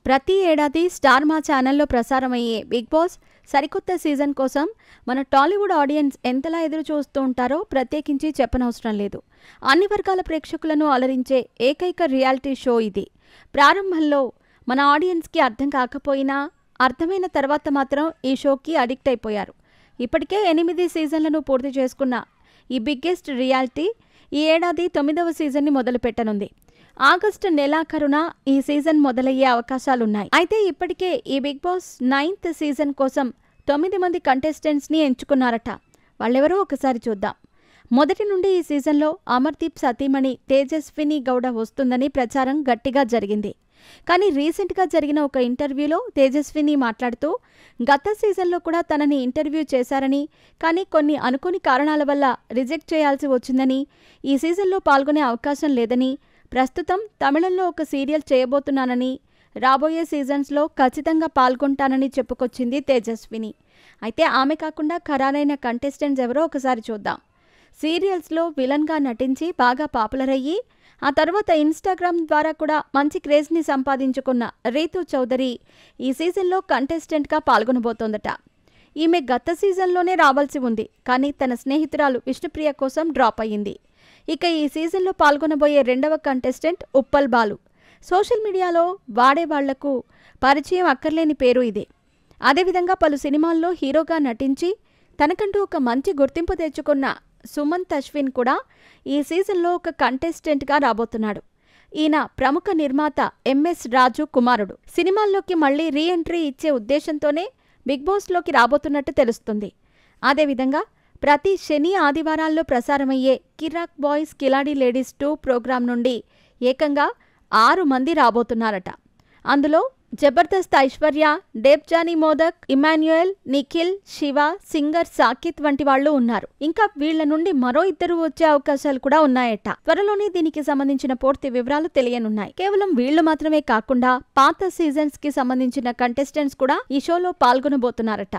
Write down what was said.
ప్రతి ఏడాది స్టార్ మా ఛానల్లో ప్రసారమయ్యే బిగ్ బాస్ సరికొత్త సీజన్ కోసం మన టాలీవుడ్ ఆడియన్స్ ఎంతలా ఎదురు చూస్తూ ఉంటారో ప్రత్యేకించి చెప్పనవసరం లేదు. అన్ని వర్గాల ప్రేక్షకులను అలరించే ఏకైక రియాలిటీ షో ఇది. ప్రారంభంలో మన ఆడియన్స్కి అర్థం కాకపోయినా అర్థమైన తర్వాత మాత్రం ఈ షోకి అడిక్ట్ అయిపోయారు. ఇప్పటికే 8 సీజన్లను పూర్తి చేసుకున్న ఈ బిగ్గెస్ట్ రియాలిటీ ఈ ఏడాది 9వ సీజన్ని మొదలుపెట్టనుంది. ఆగస్టు నెలాఖరున ఈ సీజన్ మొదలయ్యే అవకాశాలున్నాయి. అయితే ఇప్పటికే ఈ బిగ్ బాస్ 9th సీజన్ కోసం 9 మంది కంటెస్టెంట్స్ని ఎంచుకున్నారట. వాళ్ళెవరో ఒకసారి చూద్దాం. మొదటి నుండి ఈ సీజన్లో అమర్దీప్ సతీమణి తేజస్విని గౌడ వస్తుందని ప్రచారం గట్టిగా జరిగింది. కానీ రీసెంట్గా జరిగిన ఒక ఇంటర్వ్యూలో తేజస్విని మాట్లాడుతూ గత సీజన్లో కూడా తనని ఇంటర్వ్యూ చేశారని, కానీ కొన్ని అనుకోని కారణాల వల్ల రిజెక్ట్ చేయాల్సి వచ్చిందని, ఈ సీజన్లో పాల్గొనే అవకాశం లేదని, ప్రస్తుతం తమిళంలో ఒక సీరియల్ చేయబోతున్నానని, రాబోయే సీజన్స్లో ఖచ్చితంగా పాల్గొంటానని చెప్పుకొచ్చింది తేజస్విని. అయితే ఆమె కాకుండా ఖరారైన కంటెస్టెంట్స్ ఎవరో ఒకసారి చూద్దాం. సీరియల్స్లో విలన్గా నటించి బాగా పాపులర్ అయ్యి ఆ తర్వాత ఇన్స్టాగ్రామ్ ద్వారా కూడా మంచి క్రేజ్ని సంపాదించుకున్న రీతూ చౌదరి ఈ సీజన్లో కంటెస్టెంట్గా పాల్గొనబోతోందట. ఈమె గత సీజన్లోనే రావాల్సి ఉంది, కానీ తన స్నేహితురాలు విష్ణుప్రియ కోసం డ్రాప్ అయ్యింది. ఇక ఈ సీజన్లో పాల్గొనబోయే రెండవ కంటెస్టెంట్ ఉప్పల్ బాలు. సోషల్ మీడియాలో వాడేవాళ్లకు పరిచయం అక్కర్లేని పేరు ఇదే. అదేవిధంగా పలు సినిమాల్లో హీరోగా నటించి తనకంటూ ఒక మంచి గుర్తింపు తెచ్చుకున్న సుమంత్ అశ్విన్ కూడా ఈ సీజన్లో ఒక కంటెస్టెంట్గా రాబోతున్నాడు. ఈయన ప్రముఖ నిర్మాత ఎంఎస్ రాజు కుమారుడు. సినిమాల్లోకి మళ్లీ రీ ఎంట్రీ ఇచ్చే ఉద్దేశంతోనే బిగ్ బాస్లోకి రాబోతున్నట్టు తెలుస్తుంది. అదేవిధంగా ప్రతి శని ఆదివారాల్లో ప్రసారమయ్యే కిరాక్ బాయ్స్ కిలాడి లేడీస్ 2 ప్రోగ్రాం నుండి ఏకంగా 6 మంది రాబోతున్నారట. అందులో జబర్దస్త్ ఐశ్వర్య, డేబ్జానీ మోదక్, ఇమాన్యుయల్, నిఖిల్, శివ, సింగర్ సాకిత్ వంటి వాళ్లు ఉన్నారు. ఇంకా వీళ్ల నుండి మరో 2 వచ్చే అవకాశాలు కూడా ఉన్నాయట. త్వరలోనే దీనికి సంబంధించిన పూర్తి వివరాలు తెలియనున్నాయి. కేవలం వీళ్లు మాత్రమే కాకుండా పాత సీజన్స్ కి సంబంధించిన కంటెస్టెంట్స్ కూడా ఈ షోలో పాల్గొనబోతున్నారట.